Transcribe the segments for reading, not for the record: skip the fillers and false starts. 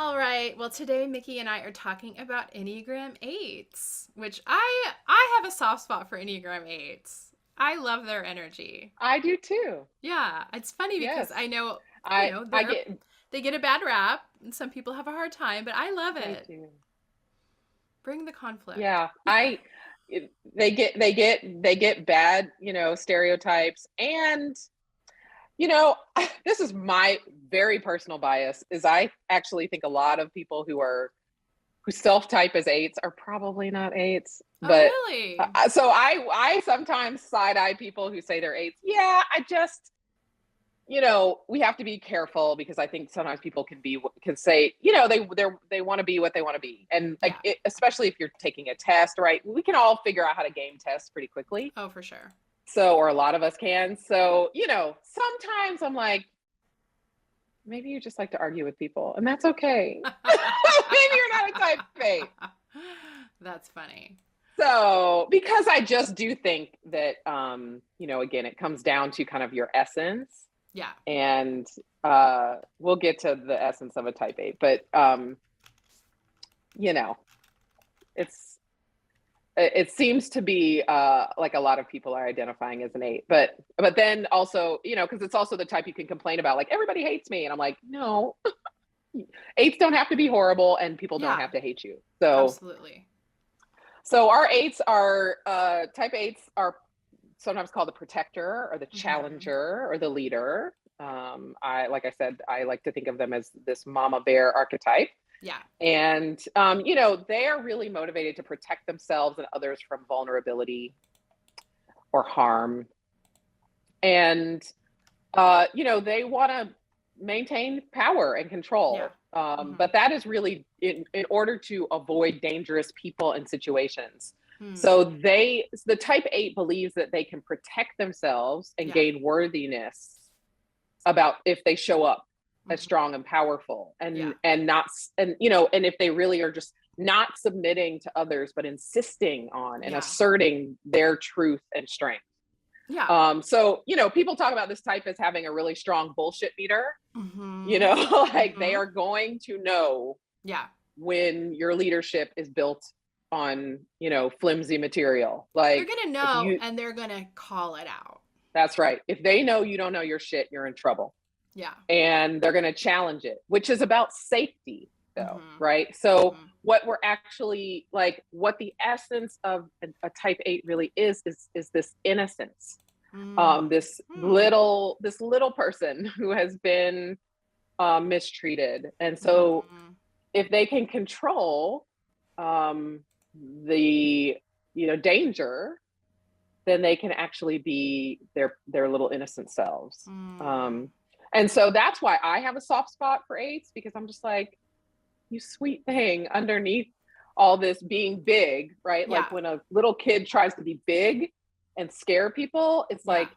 All right. Well, today Mickey and I are talking about Enneagram 8s, which I have a soft spot for Enneagram 8s. I love their energy. I do too. Yeah, it's funny because I Yes. know, I I they're get they get a bad rap and some people have a hard time, but I love they it. do. Bring the conflict. Yeah. They get bad, stereotypes and you know, this is my very personal bias is I actually think a lot of people who self-type as eights are probably not eights, Oh, but really? so I sometimes side-eye people who say they're eights. Yeah, I just we have to be careful because I think sometimes people can say, they want to be what they want to be, and like Yeah. especially if you're taking a test, right? We can all figure out how to game test pretty quickly, Oh, for sure. so or a lot of us can. So sometimes I'm like, maybe you just like to argue with people, and that's okay. Maybe you're not a type eight. That's funny. So because I just do think that again, it comes down to kind of your essence. Yeah. And we'll get to the essence of a type 8, but it's it seems to be like a lot of people are identifying as an 8, but then also because it's also the type you can complain about, like, everybody hates me, and I'm like, no. 8s don't have to be horrible, and people don't Yeah. have to hate you. So Absolutely. our 8s are type 8s are sometimes called the protector or the Mm-hmm. challenger or the leader. Like I said, I like to think of them as this mama bear archetype. Yeah. And, they are really motivated to protect themselves and others from vulnerability or harm. And, they want to maintain power and Yeah. control. Mm-hmm. But that is really in order to avoid dangerous people and situations. Hmm. So the type 8 believes that they can protect themselves and Yeah. gain worthiness about if they show up as Mm-hmm. strong and powerful, Yeah. and not, and and if they really are just not submitting to others but insisting on and Yeah. asserting their truth and strength. Yeah. So people talk about this type as having a really strong bullshit meter. Mm-hmm. Like, they Mm-hmm. are going to know Yeah. when your leadership is built on flimsy material. They're Like, gonna if know you and they're gonna call it out. that's right, if they know you don't know your shit, you're in trouble. Yeah. And they're going to challenge it, which is about safety, though, Mm-hmm. right? So Mm-hmm. what we're actually, like, what the essence of a type 8 really is this innocence. This Mm-hmm. little person who has been mistreated, and so Mm-hmm. if they can control the danger, then they can actually be their little innocent selves. Mm. And so that's why I have a soft spot for 8s, because I'm just like, you sweet thing underneath all this being big, right? Like, Yeah. when a little kid tries to be big and scare people, it's Yeah. like,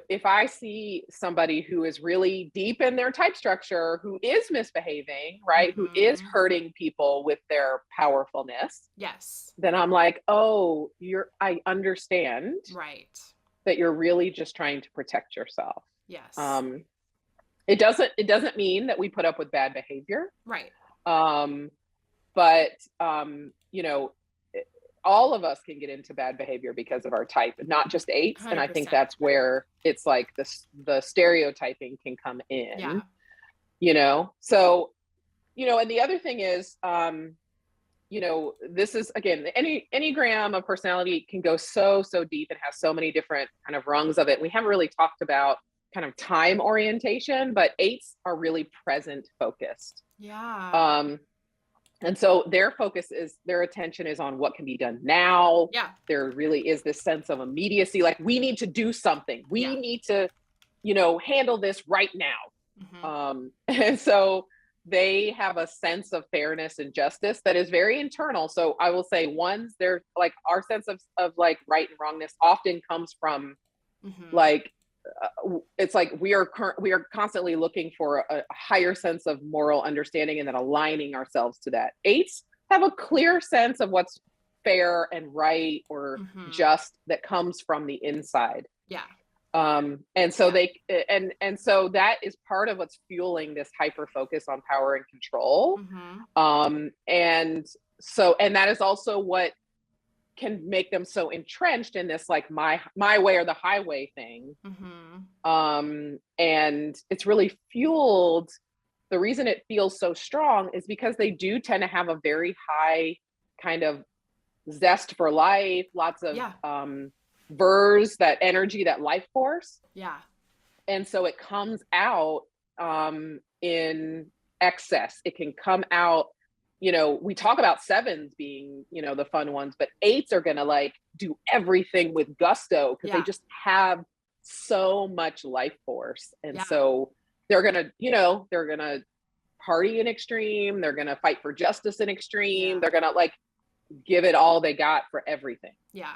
if I see somebody who is really deep in their type structure, who is misbehaving, right? Who is Mm-hmm. hurting people with their powerfulness, Yes. then I'm like, oh, I understand Right. that you're really just trying to protect yourself. Yes. Um, it doesn't mean that we put up with bad behavior. Right. Um, but all of us can get into bad behavior because of our type, not just 8s. And I think 100%. that's where it's like the stereotyping can come in. Yeah. So and the other thing is, this is, again, the Enneagram of personality can go so deep and has so many different kind of rungs of it. We haven't really talked about kind of time orientation, but 8s are really present focused. Yeah. Um, and so their attention is on what can be done now. Yeah. There really is this sense of immediacy, like, we need to do something. Yeah. We need to, handle this right now. Mm-hmm. And so they have a sense of fairness and justice that is very internal. So I will say, they're like, our sense of like right and wrongness often comes from, Mm-hmm. like, it's like we are constantly looking for a higher sense of moral understanding and then aligning ourselves to that. 8s have a clear sense of what's fair and right or Mm-hmm. just that comes from the inside. Yeah. And so Yeah. and so that is part of what's fueling this hyper focus on power and control. Mm-hmm. And that is also what can make them so entrenched in this, like, my way or the highway thing. Mm-hmm. And it's really fueled. The reason it feels so strong is because they do tend to have a very high kind of zest for life, lots of Yeah. verse, that energy, that life force. Yeah. And so it comes out in excess. It can come out, we talk about sevens being, the fun ones, but eights are going to like do everything with gusto because they Yeah. just have so much life force. And Yeah. so they're going to party in extreme. They're going to fight for justice in extreme. Yeah. They're going to like give it all they got for everything. Yeah.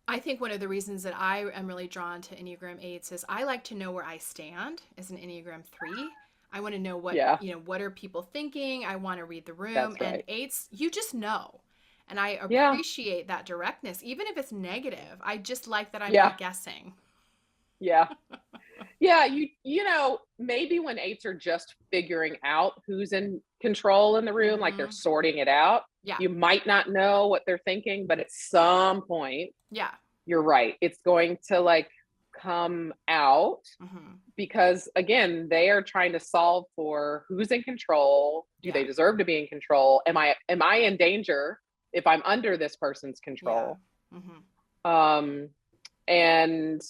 I think one of the reasons that I am really drawn to Enneagram 8s is I like to know where I stand as an Enneagram 3. I want to know what, Yeah, what are people thinking? I want to read the room. that's And right. 8s, you just know. And I Yeah. appreciate that directness, even if it's negative. I just like that I'm Yeah. not guessing. Yeah. Yeah. Maybe when eights are just figuring out who's in control in the room, like they're Mm-hmm. sorting it out, Yeah. you might not know what they're thinking, but at some point, Yeah. you're right. It's going to like come out Mm-hmm. because, again, they are trying to solve for who's in control. Do they Yeah. deserve to be in control? Am I in danger if I'm under this person's Yeah. control? Mm-hmm. And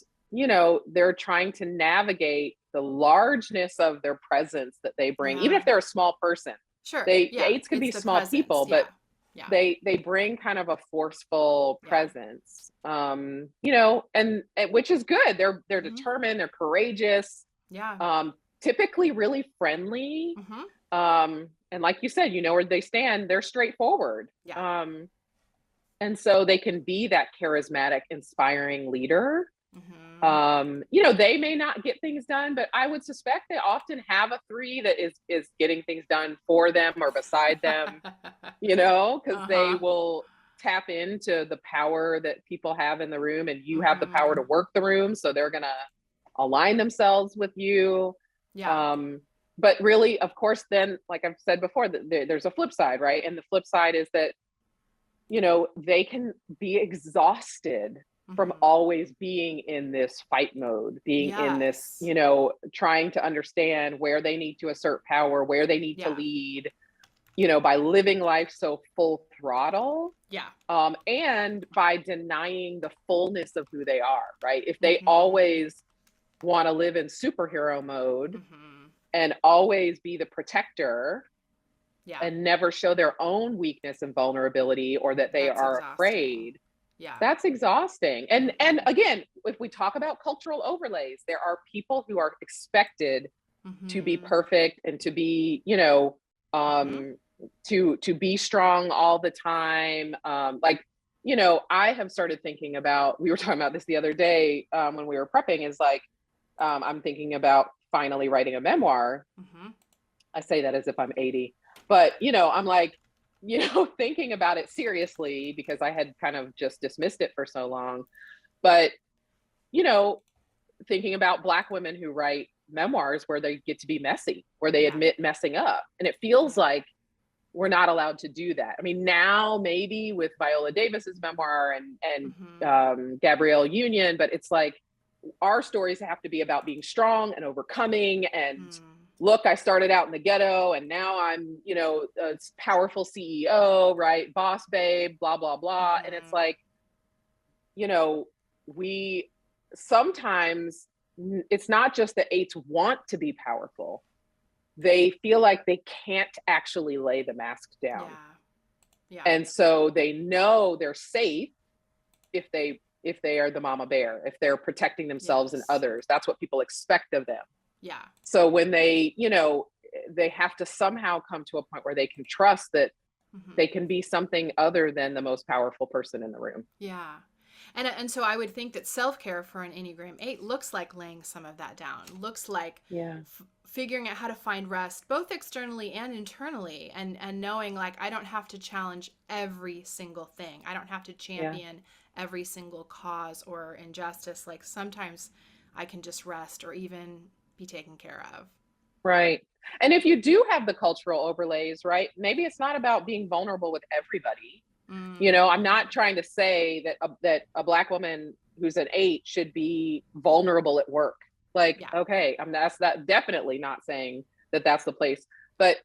they're trying to navigate the largeness of their presence that they bring, even Yeah. if they're a small person. Sure. Yeah. Eights can It's be the small presence. people, Yeah. but Yeah. they bring kind of a forceful Yeah. presence. And which is good. They're Mm-hmm. determined, they're courageous, Yeah. typically really friendly. Mm-hmm. And like you said, where they stand, they're straightforward. Yeah. And so they can be that charismatic, inspiring leader. Mm-hmm. They may not get things done, but I would suspect they often have a 3 that is getting things done for them or beside them, because they Uh-huh. will tap into the power that people have in the room, and you have the power Mm-hmm. to work the room. So they're going to align themselves with you. Yeah. But really, of course, then, like I've said before, there's a flip side, right? And the flip side is that, they can be exhausted from Mm-hmm. always being in this fight mode, being in this, Yes. trying to understand where they need to assert power, where they need to Yeah. lead, by living life so full throttle, Yeah. and by denying the fullness of who they are, right? If they Mm-hmm. always want to live in superhero mode Mm-hmm. and always be the protector Yeah. and never show their own weakness and vulnerability, or that they That's are exhausting. afraid, Yeah. that's exhausting. And again, if we talk about cultural overlays, there are people who are expected to be Mm-hmm. perfect and to be, Mm-hmm. to be strong all the time. I have started thinking about, we were talking about this the other day, when we were prepping, is like, I'm thinking about finally writing a memoir. Mm-hmm. I say that as if I'm 80, but I'm like, thinking about it seriously because I had kind of just dismissed it for so long. But, thinking about Black women who write memoirs where they get to be messy, where they Yeah. admit messing up. And it feels Yeah. like we're not allowed to do that. I mean, now maybe with Viola Davis's memoir and Mm-hmm. Gabrielle Union, but it's like our stories have to be about being strong and overcoming and Mm. look, I started out in the ghetto and now I'm, a powerful CEO, right? Boss babe, blah, blah, blah. And it's Mm-hmm. like, we sometimes, it's not just that eights want to be powerful. They feel like they can't actually lay the mask down. Yeah. Yeah. And so they know they're safe if they are the mama bear, if they're protecting themselves and Yes. others. That's what people expect of them. Yeah. So when they, they have to somehow come to a point where they can trust that Mm-hmm. they can be something other than the most powerful person in the room. Yeah. And so I would think that self-care for an Enneagram 8 looks like laying some of that down. Looks like Yeah. figuring out how to find rest both externally and internally, and knowing like I don't have to challenge every single thing. I don't have to Yeah. champion every single cause or injustice. Like sometimes I can just rest or even be taken care of. Right. And if you do have the cultural overlays, right, maybe it's not about being vulnerable with everybody. You know, I'm not trying to say that a Black woman who's an 8 should be vulnerable at work. Like, Yeah. okay, that's that definitely not saying that that's the place. But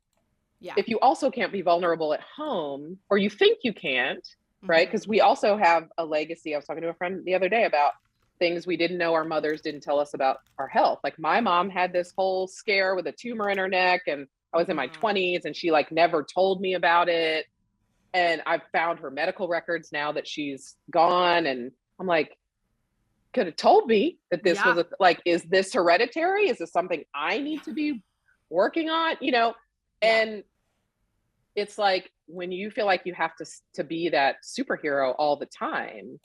Yeah. if you also can't be vulnerable at home, or you think you can't, right? Because we also have a legacy. I was talking to a friend the other day about things we didn't know, our mothers didn't tell us about our health. Like my mom had this whole scare with a tumor in her neck, and I was in my 20s, and she like never told me about it. And I've found her medical records now that she's gone. And I'm like, could have told me that this was like, is this hereditary? Is this something I need to be working on? You know, and it's like when you feel like you have to be that superhero all the time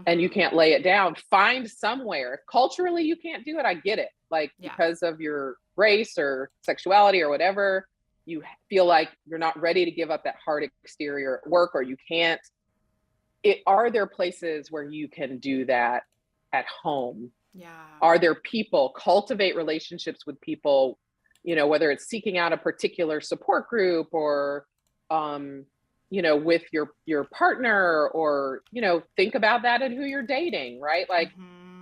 and you can't lay it down, find somewhere. If culturally you can't do it, I get it. Like because of your race or sexuality or whatever, you feel like you're not ready to give up that hard exterior at work, or you can't. Are there places where you can do that at home? Yeah. Are there people? Cultivate relationships with people, you know, whether it's seeking out a particular support group or, you know, with your partner, or, you know, think about that and who you're dating, right? Like,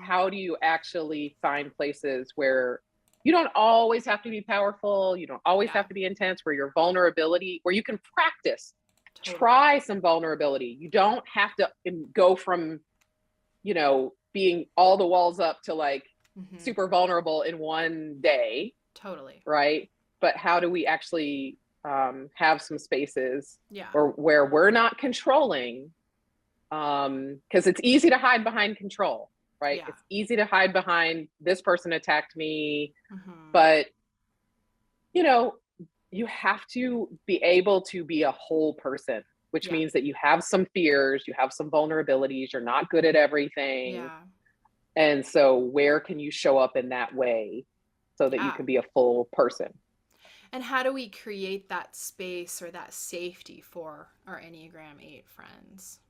how do you actually find places where you don't always have to be powerful, you don't always have to be intense, where your vulnerability, where you can practice, try some vulnerability. You don't have to go from, you know, being all the walls up to like super vulnerable in one day. Totally. Right. But how do we actually have some spaces or where we're not controlling? Because it's easy to hide behind control, right? It's easy to hide behind this person attacked me, but you know, you have to be able to be a whole person, which means that you have some fears, you have some vulnerabilities, you're not good at everything. And so where can you show up in that way so that you can be a full person? And how do we create that space or that safety for our Enneagram 8 friends?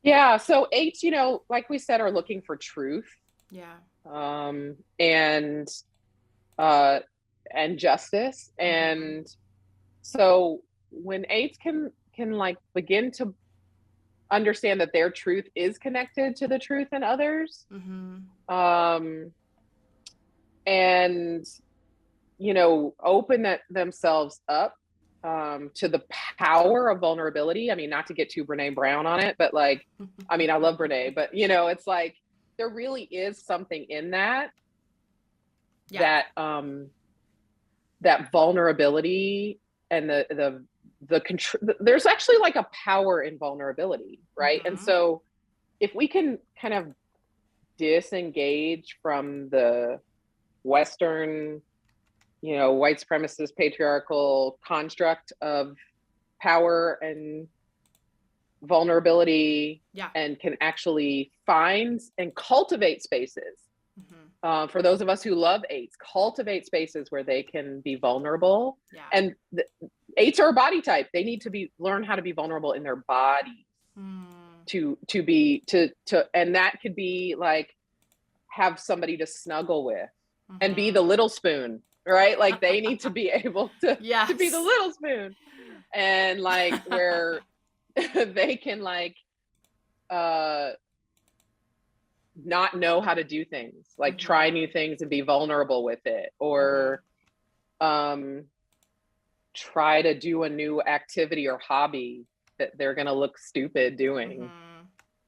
Yeah. So 8s, you know, like we said, are looking for truth. And justice. And so when 8s can like begin to understand that their truth is connected to the truth in others, and you know, open themselves up to the power of vulnerability. I mean, not to get too Brene Brown on it, but like, I mean, I love Brene, but you know, it's like there really is something in that that vulnerability and the control. There's actually like a power in vulnerability, right? And so if we can kind of disengage from the Western, you know, white supremacist patriarchal construct of power and vulnerability, and can actually find and cultivate spaces. For those of us who love 8s, cultivate spaces where they can be vulnerable. And 8s are a body type. They need to learn how to be vulnerable in their bodies to and that could be like have somebody to snuggle with and be the little spoon, right? Like they need to be able to be the little spoon, and like where they can like not know how to do things, like try new things and be vulnerable with it, or try to do a new activity or hobby that they're going to look stupid doing,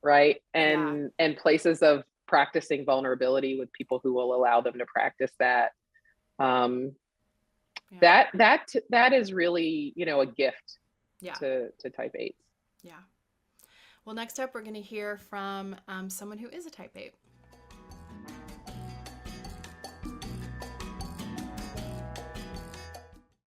right? And places of practicing vulnerability with people who will allow them to practice that. That is really, you know, a gift to type 8s. Well, next up, we're going to hear from someone who is a type 8,